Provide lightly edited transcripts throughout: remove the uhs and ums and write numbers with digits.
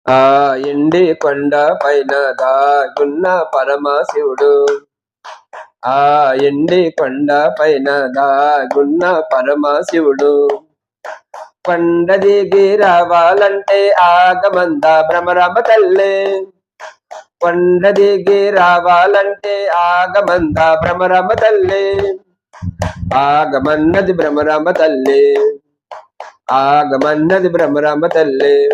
ఆ ఎండి కొండ పైన దాగున్న పరమశివుడు. ఆ ఎండి కొండ పైన దాగున్న పరమశివుడు. కొండ దిగి రావాలంటే ఆగమంద భ్రమరాంబ తల్లే. కొండ దిగి రావాలంటే ఆగమంద భ్రమరాంబ తల్లే. ఆగమన్నది భ్రమరాంబ తల్లే. ఆగమన్నది భ్రమరాంబ తల్లే.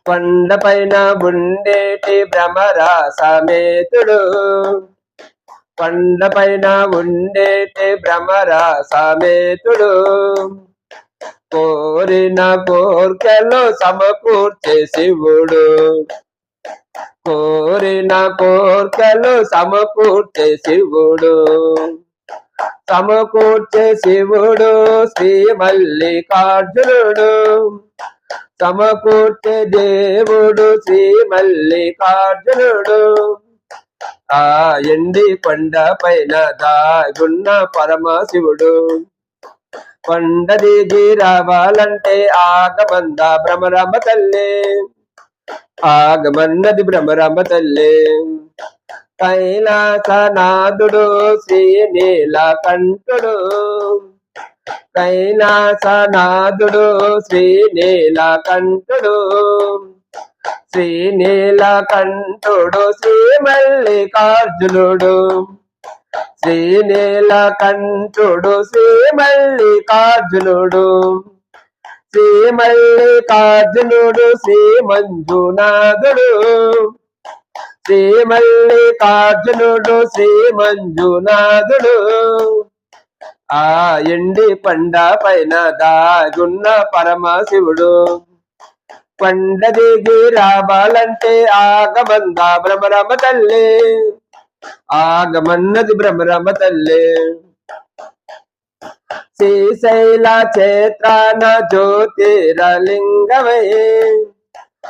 కొండ పైన ఉండేటి భ్రమర సమేతుడు. కొండ పైన ఉండేటి భ్రమర సమేతుడు. కోరిన కోర్కెలు సమకూర్చే శివుడు. కోరిన కోర్కెలు సమకూర్చే శివుడు. సమకూర్చే శివుడు శ్రీ మల్లికార్జునుడు. సమకూర్చే దేవుడు శ్రీ మల్లికార్జునుడు. ఆ ఎండి కొండ పైన దాగున్న పరమశివుడు. కొండ దిగి రావాలంటే ఆగమంద భ్రమరాంబ తల్లే. ఆగమన్నది భ్రమరాంబ తల్లే. కైలాసనాథుడు శ్రీ నీలకంఠుడు. కైలాసనాథుడు శ్రీ నీలకంఠుడు. శ్రీ నీలకంఠుడు శ్రీ మల్లికార్జునుడు. శ్రీ నీలకంఠుడు శ్రీ మల్లికార్జునుడు. శ్రీ మల్లికార్జునుడు శ్రీ మంజునాథుడు. శ్రీ మల్లికార్జునుడు శ్రీ మంజునాథుడు. ఆ ఎండి కొండ పైన దాగున్న పరమశివుడు. కొండ దిగి రావాలంటే ఆగమంద భ్రమరాంబ తల్లే. ఆగమన్నది భ్రమరాంబ తల్లే. శ్రీశైల క్షేత్రాన జ్యోతిర్లింగమై.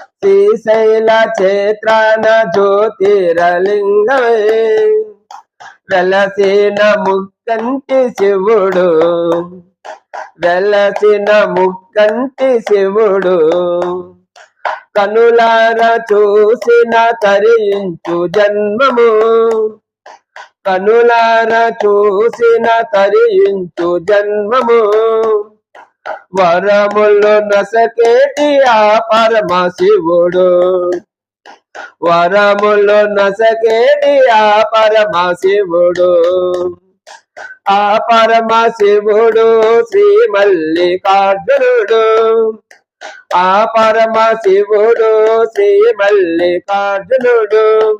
శ్రీశైల క్షేత్రాన జ్యోతిర్లింగమై. వెలసిన ముక్కంటి శివుడు. వెలసిన ముక్కంటి శివుడు. కనులార చూసిన తరించు జన్మము. కనులార చూసిన తరించు జన్మము. వరములు నసకేటి ఆ పరమశివుడు. వరములు నసకేటి ఆ పరమశివుడు. ఆ పరమశివుడు శ్రీ మల్లికార్జునుడు. ఆ పరమశివుడు శ్రీ మల్లికార్జునుడు.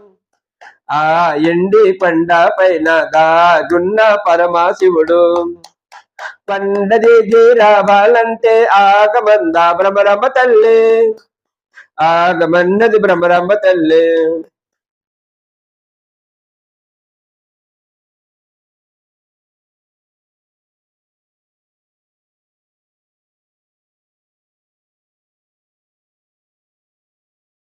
ఆ ఎండి కొండ పైన దాగున్న పరమశివుడు. కొండ దిగి రావాలంటే ఆగమంద భ్రమరాంబ తల్లే. ఆగమన్నది భ్రమరాంబ తల్లే.